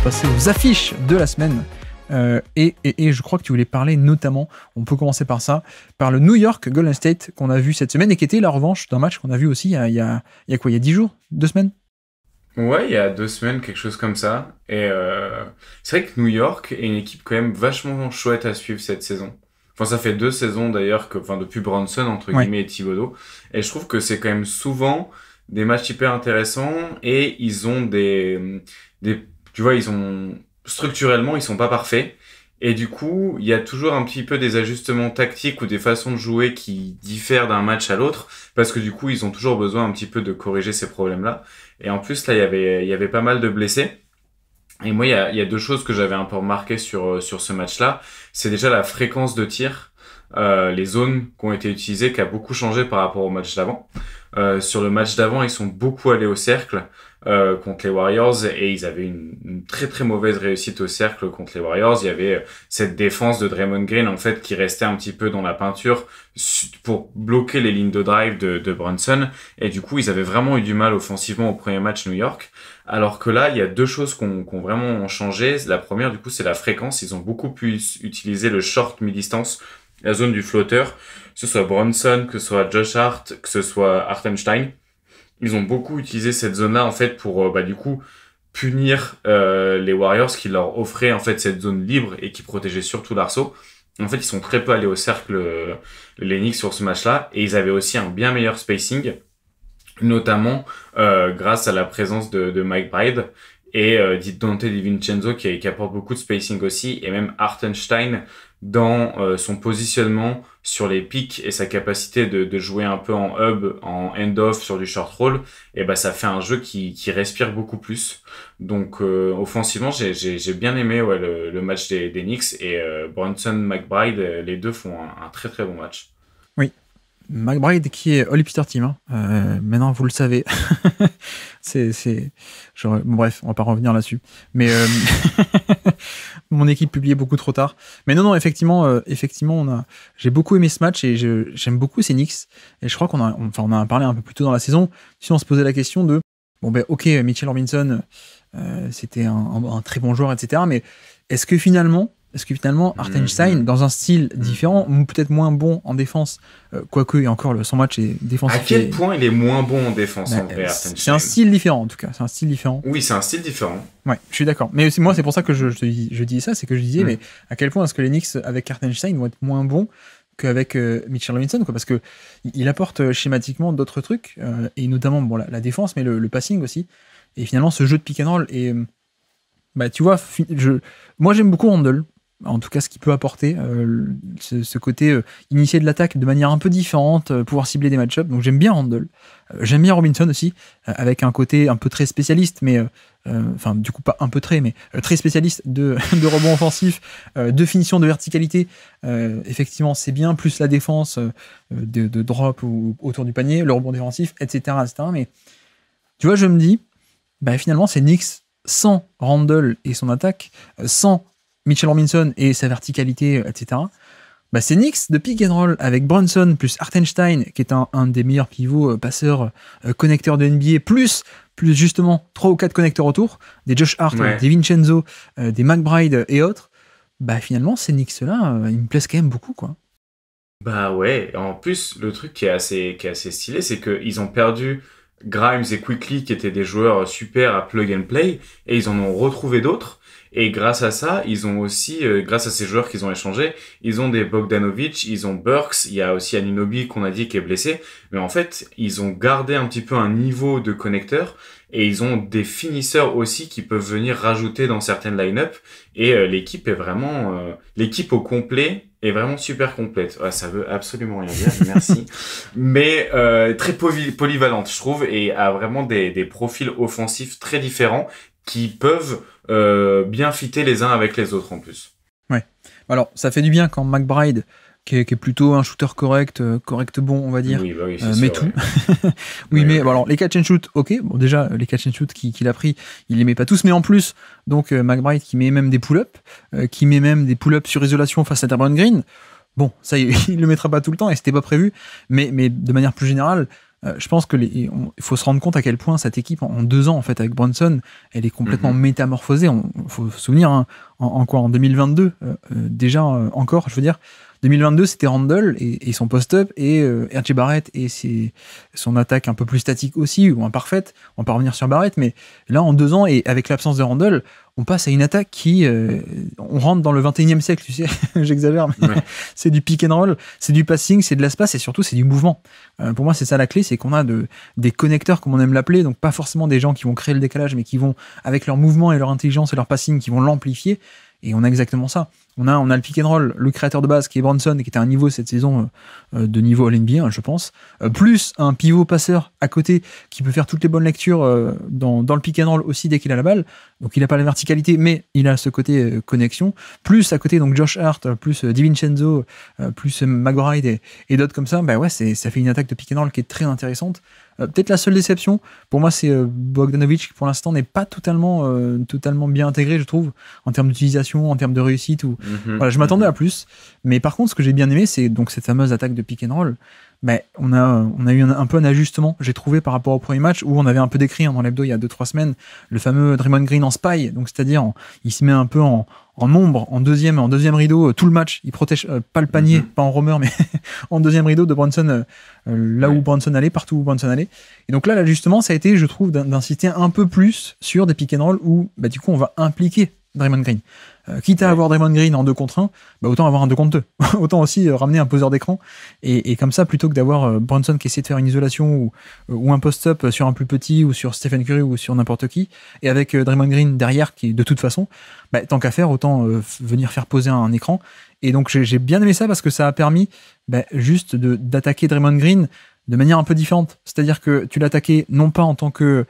passer aux affiches de la semaine. Et je crois que tu voulais parler notamment, on peut commencer par ça, par le New York Golden State qu'on a vu cette semaine et qui était la revanche d'un match qu'on a vu aussi il y a 10 jours 2 semaines. Ouais, il y a 2 semaines, quelque chose comme ça. Et c'est vrai que New York est une équipe quand même vachement chouette à suivre cette saison. Enfin, ça fait 2 saisons d'ailleurs depuis Brunson, entre guillemets, et Thibodeau. Et je trouve que c'est quand même souvent des matchs hyper intéressants et ils ont tu vois, structurellement, ils sont pas parfaits. Et du coup, il y a toujours un petit peu des ajustements tactiques ou des façons de jouer qui diffèrent d'un match à l'autre, parce que du coup, ils ont toujours besoin un petit peu de corriger ces problèmes-là. Et en plus, là, il y avait pas mal de blessés. Et moi, il y a 2 choses que j'avais un peu remarquées sur ce match-là. C'est déjà la fréquence de tir, les zones qui ont été utilisées, qui a beaucoup changé par rapport au match d'avant. Sur le match d'avant, ils sont beaucoup allés au cercle contre les Warriors et ils avaient une très très mauvaise réussite au cercle contre les Warriors. Il y avait cette défense de Draymond Green en fait qui restait un petit peu dans la peinture pour bloquer les lignes de drive de Brunson, et du coup ils avaient vraiment eu du mal offensivement au premier match New York. Alors que là, il y a 2 choses qui ont vraiment changé. La première, du coup, c'est la fréquence. Ils ont beaucoup pu utiliser le short mi-distance, la zone du flotteur, que ce soit Brunson, que ce soit Josh Hart, que ce soit Hartenstein. Ils ont beaucoup utilisé cette zone-là en fait pour du coup punir les Warriors qui leur offraient en fait cette zone libre et qui protégeait surtout l'arceau. En fait, ils sont très peu allés au cercle les Knicks sur ce match-là, et ils avaient aussi un bien meilleur spacing, notamment grâce à la présence de Mike Bride et Dante DiVincenzo qui apporte beaucoup de spacing aussi, et même Hartenstein dans son positionnement sur les pics et sa capacité de jouer un peu en hub, en end-off sur du short roll, et ça fait un jeu qui respire beaucoup plus. Donc offensivement, j'ai bien aimé le match des Knicks, et Brunson, McBride, les deux font un très très bon match. Oui. McBride qui est All-Hipster Team. Maintenant, vous le savez. Bref, on va pas revenir là-dessus. Mais mon équipe publiait beaucoup trop tard. Mais non, effectivement, j'ai beaucoup aimé ce match et j'aime beaucoup ces Knicks. Et je crois qu'on en a parlé un peu plus tôt dans la saison. Si on se posait la question de, ok, Mitchell Robinson, c'était un très bon joueur, etc. Mais est-ce que finalement, Hartenstein, dans un style différent, ou peut-être moins bon en défense, quoique, et encore, son match est défensif. À quel point il est moins bon en défense, en vrai, Hartenstein? C'est un style différent, en tout cas. C'est un style différent. Oui, c'est un style différent. Ouais, je suis d'accord. Mais moi, c'est pour ça que je dis ça, c'est que je disais, mais à quel point est-ce que les Knicks, avec Hartenstein, vont être moins bons qu'avec Mitchell Robinson, quoi, parce que il apporte schématiquement d'autres trucs, et notamment la défense, mais le passing aussi. Et finalement, ce jeu de pick and roll, et tu vois, moi, j'aime beaucoup Randle. En tout cas, ce qu'il peut apporter, ce côté initier de l'attaque de manière un peu différente, pouvoir cibler des match-ups. Donc j'aime bien Randle. J'aime bien Robinson aussi, avec un côté un peu très spécialiste, mais du coup pas un peu très, mais très spécialiste de rebond offensif, de finition de verticalité. Effectivement, c'est bien, plus la défense de drop ou autour du panier, le rebond défensif, etc. Mais tu vois, je me dis, finalement, c'est Knicks sans Randle et son attaque, sans Mitchell Robinson et sa verticalité, etc. C'est Knicks de pick and roll avec Brunson plus Hartenstein, qui est un des meilleurs pivots passeurs connecteurs de NBA, plus justement 3 ou 4 connecteurs autour, des Josh Hart, des Vincenzo, des McBride et autres. Finalement, ces Knicks-là, ils me plaisent quand même beaucoup, quoi. Ouais, en plus, le truc qui est assez stylé, c'est qu'ils ont perdu Grimes et Quickly, qui étaient des joueurs super à plug and play, et ils en ont retrouvé d'autres. Et grâce à ça, ils ont aussi, grâce à ces joueurs qu'ils ont échangés, ils ont des Bogdanovic, ils ont Burks, il y a aussi Anunoby qu'on a dit qui est blessé. Mais en fait, ils ont gardé un petit peu un niveau de connecteur, et ils ont des finisseurs aussi qui peuvent venir rajouter dans certaines line-up. Et l'équipe est vraiment, l'équipe au complet est vraiment super complète. Ça veut absolument rien dire, merci. Mais très polyvalente, je trouve, et a vraiment des profils offensifs très différents qui peuvent bien fitter les uns avec les autres en plus. Ouais. Alors, ça fait du bien quand McBride, qui est plutôt un shooter correct bon, on va dire, oui, mais tout. Oui, mais alors, les catch and shoot, ok. Bon, déjà, les catch and shoot qu'il a pris, il les met pas tous, mais en plus, donc McBride qui met même des pull-ups, sur isolation face à Draymond Green. Bon, ça, il le mettra pas tout le temps et c'était pas prévu, mais de manière plus générale, Je pense que il faut se rendre compte à quel point cette équipe, en 2 ans, en fait, avec Brunson, elle est complètement métamorphosée. Faut se souvenir, hein, en 2022, déjà, encore, je veux dire, 2022, c'était Randle et son post-up et R.J. Barrett et son attaque un peu plus statique aussi, ou imparfaite. On va pas revenir sur Barrett, mais là, en 2 ans, et avec l'absence de Randle, on passe à une attaque qui... on rentre dans le 21e siècle, tu sais, j'exagère, mais c'est du pick and roll, c'est du passing, c'est de l'espace et surtout, c'est du mouvement. Pour moi, c'est ça la clé, c'est qu'on a des connecteurs, comme on aime l'appeler, donc pas forcément des gens qui vont créer le décalage, mais qui vont, avec leur mouvement et leur intelligence et leur passing, qui vont l'amplifier. Et on a exactement ça. On a le pick and roll, le créateur de base qui est Brunson, qui était à un niveau cette saison de niveau All-NBA, je pense, plus un pivot passeur à côté qui peut faire toutes les bonnes lectures dans le pick and roll aussi dès qu'il a la balle. Donc il n'a pas la verticalité, mais il a ce côté connexion. Plus à côté, donc Josh Hart, plus DiVincenzo, plus McBride et d'autres comme ça. Bah ouais, ça fait une attaque de pick and roll qui est très intéressante. Peut-être la seule déception, pour moi, c'est Bogdanovic qui pour l'instant n'est pas totalement bien intégré, je trouve, en termes d'utilisation, en termes de réussite. Voilà, je m'attendais à plus. Mais par contre, ce que j'ai bien aimé, c'est donc cette fameuse attaque de pick and roll. Mais on a eu un peu un ajustement, j'ai trouvé, par rapport au premier match où on avait un peu décrit dans l'hebdo il y a 2-3 semaines le fameux Draymond Green en spy, donc c'est-à-dire il se met un peu en ombre, en deuxième rideau tout le match, il protège pas le panier, pas en roamer, mais en deuxième rideau de Brunson, là où Brunson allait, partout où Brunson allait. Et donc là, l'ajustement, ça a été, je trouve, d'insister un peu plus sur des pick and roll où du coup on va impliquer Draymond Green. Quitte à avoir Draymond Green en 2 contre 1, autant avoir un 2 contre 2. Autant aussi ramener un poseur d'écran. Et comme ça, plutôt que d'avoir Brunson qui essaie de faire une isolation ou un post-up sur un plus petit ou sur Stephen Curry ou sur n'importe qui, et avec Draymond Green derrière qui, de toute façon, tant qu'à faire, autant venir faire poser un écran. Et donc j'ai bien aimé ça parce que ça a permis juste d'attaquer Draymond Green de manière un peu différente. C'est-à-dire que tu l'attaquais non pas en tant que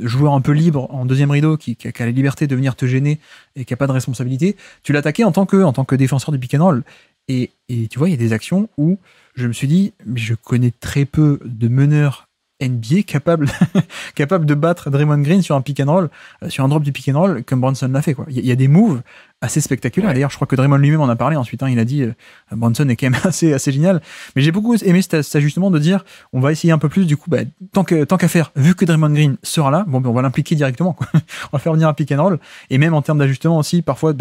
joueur un peu libre en deuxième rideau qui a la liberté de venir te gêner et qui a pas de responsabilité, tu l'attaquais en tant que défenseur du pick and roll. Et tu vois, il y a des actions où je me suis dit, mais je connais très peu de meneurs NBA capable de battre Draymond Green sur un pick and roll, sur un drop du pick and roll comme Brunson l'a fait, quoi. Il y a des moves assez spectaculaires. Ouais. D'ailleurs, je crois que Draymond lui-même en a parlé ensuite. Il a dit Brunson est quand même assez génial. Mais j'ai beaucoup aimé cet ajustement de dire on va essayer un peu plus. Du coup, tant qu'à faire, vu que Draymond Green sera là, on va l'impliquer directement, quoi. On va faire venir un pick and roll. Et même en termes d'ajustement aussi, parfois,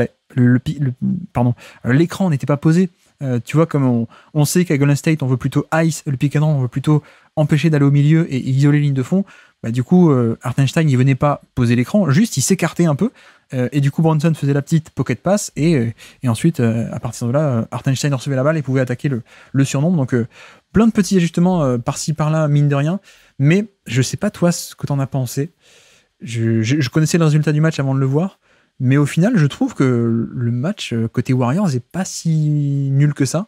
l'écran n'était pas posé. Tu vois, comme on sait qu'à Golden State, on veut plutôt ice le pick and roll, on veut plutôt empêcher d'aller au milieu et isoler les lignes de fond. Du coup, Hartenstein, il venait pas poser l'écran, juste il s'écartait un peu. Et du coup, Brunson faisait la petite pocket pass. Et ensuite, à partir de là, Hartenstein recevait la balle et pouvait attaquer le surnombre. Donc, plein de petits ajustements par-ci, par-là, mine de rien. Mais je sais pas, toi, ce que t'en as pensé. Je connaissais le résultat du match avant de le voir. Mais au final, je trouve que le match côté Warriors n'est pas si nul que ça.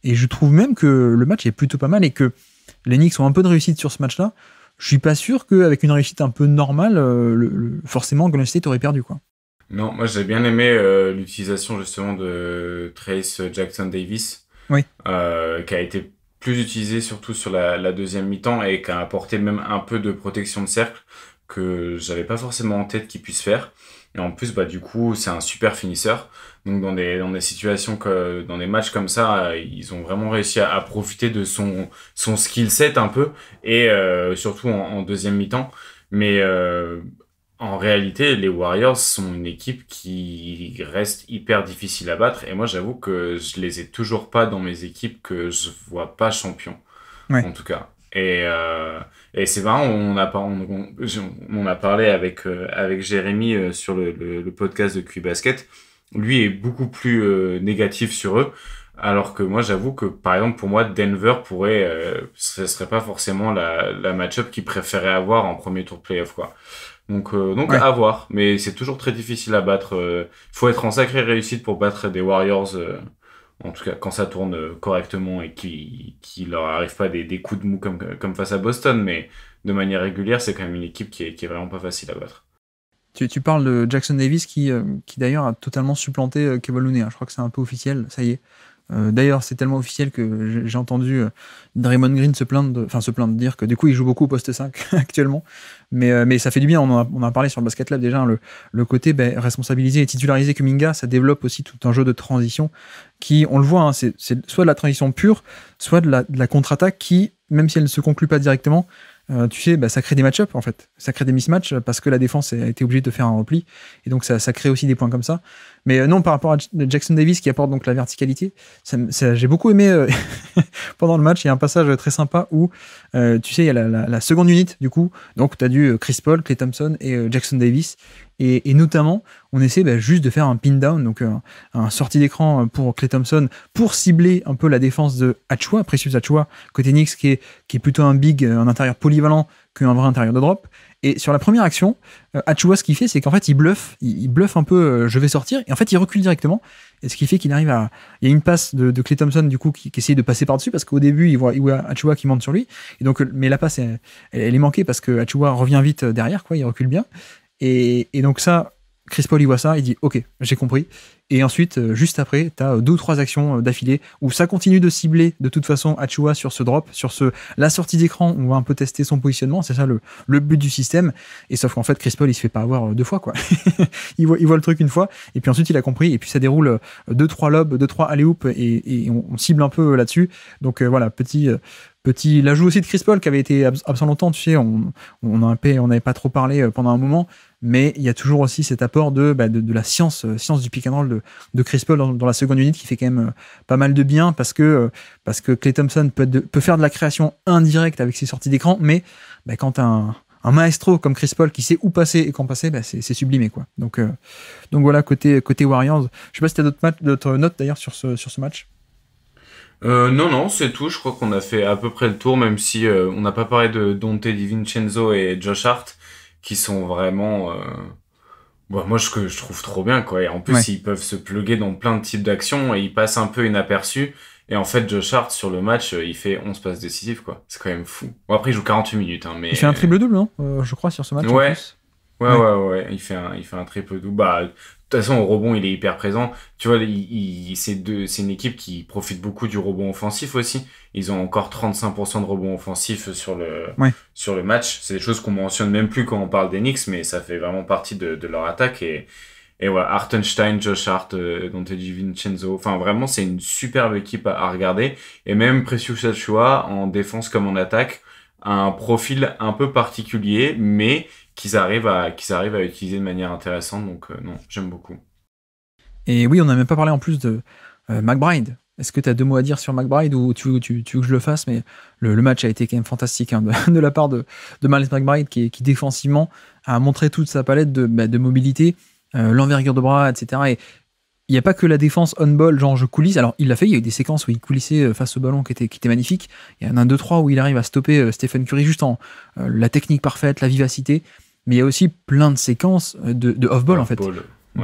Et je trouve même que le match est plutôt pas mal et que les Knicks ont un peu de réussite sur ce match-là. Je suis pas sûr qu'avec une réussite un peu normale, forcément, Golden State aurait perdu, quoi. Non, moi j'ai bien aimé l'utilisation justement de Trace Jackson-Davis, oui. Qui a été plus utilisé surtout sur la deuxième mi-temps et qui a apporté même un peu de protection de cercle que j'avais pas forcément en tête qu'il puisse faire. Et en plus, du coup, c'est un super finisseur. Donc, dans des situations dans des matchs comme ça, ils ont vraiment réussi à profiter de son skill set un peu. Et surtout en deuxième mi-temps. Mais en réalité, les Warriors sont une équipe qui reste hyper difficile à battre. Et moi, j'avoue que je les ai toujours pas dans mes équipes que je vois pas champions. Ouais. En tout cas. Et c'est marrant, on a parlé avec Jérémy sur le podcast de QI Basket. Lui est beaucoup plus négatif sur eux, alors que moi j'avoue que par exemple pour moi Denver ce serait pas forcément la match-up qu'il préférait avoir en premier tour de playoff, quoi. Donc ouais. À voir, mais c'est toujours très difficile à battre. Faut être en sacrée réussite pour battre des Warriors. En tout cas, quand ça tourne correctement et qu'il leur arrive pas des coups de mou comme face à Boston, mais de manière régulière, c'est quand même une équipe qui est vraiment pas facile à battre. Tu parles de Jackson Davis qui d'ailleurs a totalement supplanté Kevon Looney. Je crois que c'est un peu officiel, ça y est. D'ailleurs, c'est tellement officiel que j'ai entendu Draymond Green se plaindre de dire que du coup il joue beaucoup au poste 5 actuellement. Mais ça fait du bien, on en a parlé sur le Basket Lab déjà, le côté responsabiliser et titulariser Kuminga, ça développe aussi tout un jeu de transition qui, on le voit, c'est soit de la transition pure, soit de la contre-attaque qui même si elle ne se conclut pas directement, tu sais, ça crée des match-up en fait. Ça crée des mismatchs parce que la défense a été obligée de faire un repli. Et donc ça crée aussi des points comme ça. Mais non, par rapport à Jackson Davis qui apporte donc la verticalité, j'ai beaucoup aimé pendant le match. Il y a un passage très sympa où, tu sais, il y a la seconde unité du coup. Donc tu as du Chris Paul, Klay Thompson et Jackson Davis. Et notamment, on essaie juste de faire un pin down, donc un sortie d'écran pour Klay Thompson pour cibler un peu la défense de Achiuwa, Precious Achiuwa, côté Knicks qui est plutôt un big, un intérieur polyvalent qu'un vrai intérieur de drop. Et sur la première action, Achiuwa, ce qu'il fait, c'est qu'en fait, il bluffe un peu, je vais sortir, et en fait, il recule directement. Et ce qui fait qu'il arrive à. Il y a une passe de Klay Thompson, du coup, qui essaye de passer par-dessus, parce qu'au début, il voit Achiuwa qui monte sur lui. Et donc, mais la passe, elle est manquée parce que Achiuwa revient vite derrière, quoi, il recule bien. Et donc ça, Chris Paul, il voit ça, il dit ok, j'ai compris. Et ensuite, juste après, tu as 2 ou 3 actions d'affilée où ça continue de cibler de toute façon Achiuwa sur ce drop, sur la sortie d'écran, on va un peu tester son positionnement, c'est ça le but du système. Et sauf qu'en fait, Chris Paul, il se fait pas avoir 2 fois, quoi. il voit le truc une fois, et puis ensuite il a compris, et puis ça déroule 2-3 lobes, 2-3 alley-oop, et on cible un peu là-dessus. Donc voilà, petit l'ajout aussi de Chris Paul qui avait été absent longtemps, tu sais, on n'avait pas trop parlé pendant un moment, mais il y a toujours aussi cet apport de la science du pick and roll de Chris Paul dans la seconde unité qui fait quand même pas mal de bien parce que Klay Thompson peut faire de la création indirecte avec ses sorties d'écran, mais quand t'as un maestro comme Chris Paul qui sait où passer et quand passer, c'est sublimé, quoi. Donc voilà, côté Warriors. Je sais pas si t'as d'autres notes d'ailleurs sur ce match. Non, c'est tout. Je crois qu'on a fait à peu près le tour, même si on n'a pas parlé de Donte DiVincenzo et Josh Hart, qui sont vraiment... moi, je trouve trop bien, quoi. Et en plus, ils peuvent se plugger dans plein de types d'actions et ils passent un peu inaperçus. Et en fait, Josh Hart, sur le match, il fait 11 passes décisives, quoi. C'est quand même fou. Bon, après, il joue 48 minutes, hein, mais... Il fait un triple-double, non je crois, sur ce match. Ouais. En plus. Ouais. Il fait un triple-double. De toute façon, au rebond, il est hyper présent. Tu vois, c'est une équipe qui profite beaucoup du rebond offensif aussi. Ils ont encore 35% de rebond offensif sur le match. C'est des choses qu'on mentionne même plus quand on parle des Knicks, mais ça fait vraiment partie de leur attaque. Et voilà, Hartenstein, Josh Hart, Donte DiVincenzo. Enfin, vraiment, c'est une superbe équipe à regarder. Et même Precious Achiuwa, en défense comme en attaque, a un profil un peu particulier, mais qu'ils arrivent à utiliser de manière intéressante. Donc non, j'aime beaucoup. Et oui, on n'a même pas parlé en plus de McBride. Est-ce que tu as 2 mots à dire sur McBride ou tu veux que je le fasse? Mais le match a été quand même fantastique de la part de Marlis McBride qui défensivement a montré toute sa palette de mobilité, l'envergure de bras, etc. Et il n'y a pas que la défense on-ball, genre je coulisse. Alors il l'a fait, il y a eu des séquences où il coulissait face au ballon qui étaient magnifiques. Il y en a un 2-3 où il arrive à stopper Stephen Curry juste en la technique parfaite, la vivacité. Mais il y a aussi plein de séquences de off-ball, en fait.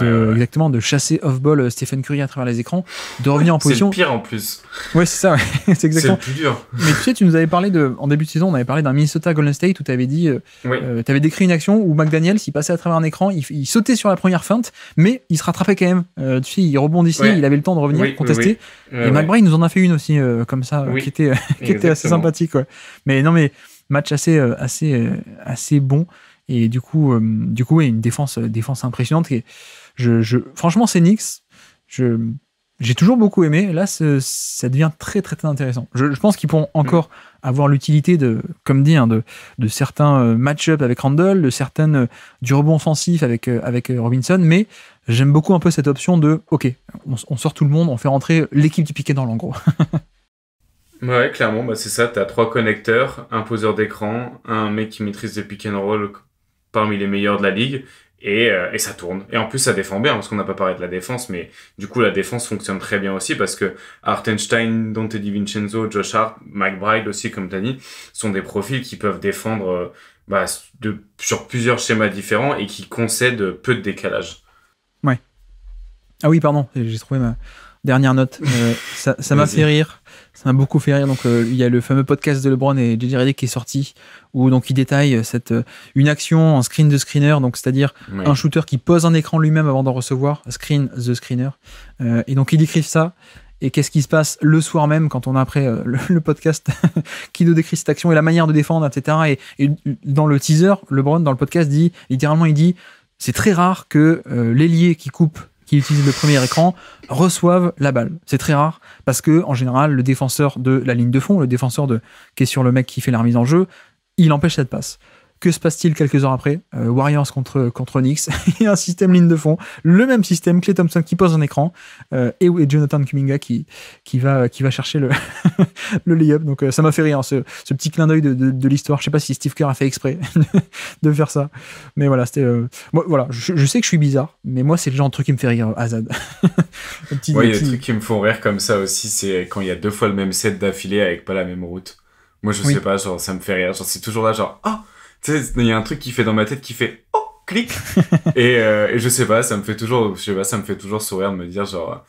Exactement, de chasser off-ball Stephen Curry à travers les écrans, de revenir en position. C'est le pire en plus. Ouais, c'est ça, ouais. C'est exactement. C'est le plus dur. Mais tu sais, tu nous avais parlé en début de saison, on avait parlé d'un Minnesota Golden State où tu avais dit, tu avais décrit une action où McDaniels, il passait à travers un écran, il sautait sur la première feinte, mais il se rattrapait quand même. Tu sais, il rebondissait, il avait le temps de revenir, contester. Et McBride nous en a fait une aussi, comme ça, qui était assez sympathique, quoi. Mais non, mais match assez bon. Et du coup, une défense impressionnante. Et franchement, ces Knicks, j'ai toujours beaucoup aimé. Là, ça devient très, très, très intéressant. Je pense qu'ils pourront encore avoir l'utilité comme dit, de certains match-up avec Randle, de certaines du rebond offensif avec Robinson. Mais j'aime beaucoup un peu cette option de, ok, on sort tout le monde, on fait rentrer l'équipe du pick and roll, en gros. Ouais, clairement, c'est ça. T'as 3 connecteurs, un poseur d'écran, un mec qui maîtrise le pick and roll parmi les meilleurs de la ligue, et ça tourne. Et en plus, ça défend bien, parce qu'on n'a pas parlé de la défense, mais du coup, la défense fonctionne très bien aussi, parce que Hartenstein, Donte DiVincenzo, Josh Hart, McBride aussi, comme t'as dit, sont des profils qui peuvent défendre sur plusieurs schémas différents et qui concèdent peu de décalage. Ouais. Ah oui, pardon, j'ai trouvé ma dernière note. Ça m'a fait rire. Ça m'a beaucoup fait rire. Donc, il y a le fameux podcast de LeBron et JJ Redick qui est sorti, où donc il détaille une action en screen de screener, donc c'est-à-dire un shooter qui pose un écran lui-même avant d'en recevoir, screen the screener. Et donc ils décrivent ça. Et qu'est-ce qui se passe le soir même quand on a après le podcast qui nous décrit cette action et la manière de défendre, etc. Et dans le teaser, LeBron dans le podcast dit littéralement, il dit c'est très rare que l'ailier qui coupe qui utilisent le premier écran reçoivent la balle. C'est très rare parce que en général, le défenseur de la ligne de fond, le défenseur qui est sur le mec qui fait la remise en jeu, il empêche cette passe. Que se passe-t-il quelques heures après? Warriors contre Knicks, il y a un système ligne de fond, le même système, Klay Thompson qui pose un écran et Jonathan Kuminga qui va chercher le, le lay-up. Donc ça m'a fait rire, ce petit clin d'œil de l'histoire. Je sais pas si Steve Kerr a fait exprès de faire ça, mais voilà, c'était moi, voilà, je sais que je suis bizarre, mais moi c'est le genre de truc qui me fait rire, Azad. Il y a des trucs qui me font rire comme ça aussi, c'est quand il y a 2 fois le même set d'affilée avec pas la même route. Moi je sais pas, genre ça me fait rire, genre c'est toujours là genre tu sais, il y a un truc qui fait dans ma tête qui fait clic et je sais pas, ça me fait toujours sourire de me dire genre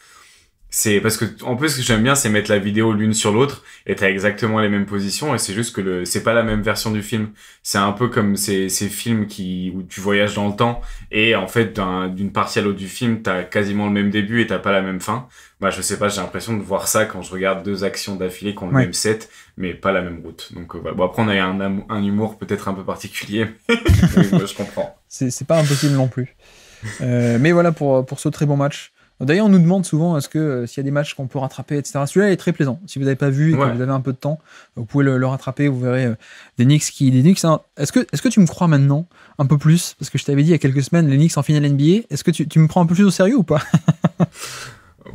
c'est parce que en plus ce que j'aime bien c'est mettre la vidéo l'une sur l'autre et t'as exactement les mêmes positions et c'est juste que c'est pas la même version du film. C'est un peu comme ces films où tu voyages dans le temps et en fait d'une partie à l'autre du film t'as quasiment le même début et t'as pas la même fin. Bah je sais pas, j'ai l'impression de voir ça quand je regarde 2 actions d'affilée qui ont le même set mais pas la même route. Donc voilà. Bon après on a un humour peut-être un peu particulier mais moi je comprends. C'est pas impossible non plus. Mais voilà pour ce très bon match. D'ailleurs, on nous demande souvent est-ce que s'il y a des matchs qu'on peut rattraper, etc. Celui-là est très plaisant. Si vous n'avez pas vu et que vous avez un peu de temps, vous pouvez le rattraper. Vous verrez des Knicks hein. Est-ce que tu me crois maintenant un peu plus? Parce que je t'avais dit il y a quelques semaines, les Knicks en finale NBA. Est-ce que tu me prends un peu plus au sérieux ou pas?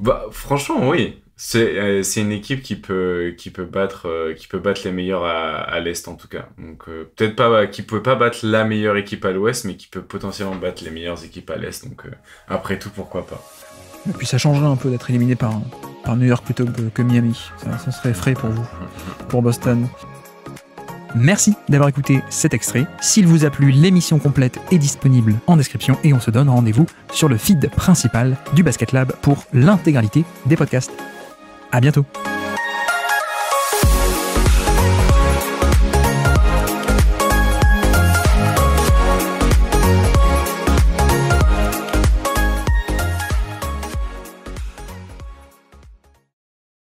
Bah franchement oui. C'est une équipe qui peut battre les meilleurs à l'est en tout cas. Donc peut-être pas qui peut pas battre la meilleure équipe à l'ouest, mais qui peut potentiellement battre les meilleures équipes à l'est. Donc après tout pourquoi pas. Et puis ça changerait un peu d'être éliminé par New York plutôt que Miami. Ça serait frais pour vous, pour Boston. Merci d'avoir écouté cet extrait. S'il vous a plu, l'émission complète est disponible en description et on se donne rendez-vous sur le feed principal du Basket Lab pour l'intégralité des podcasts. À bientôt.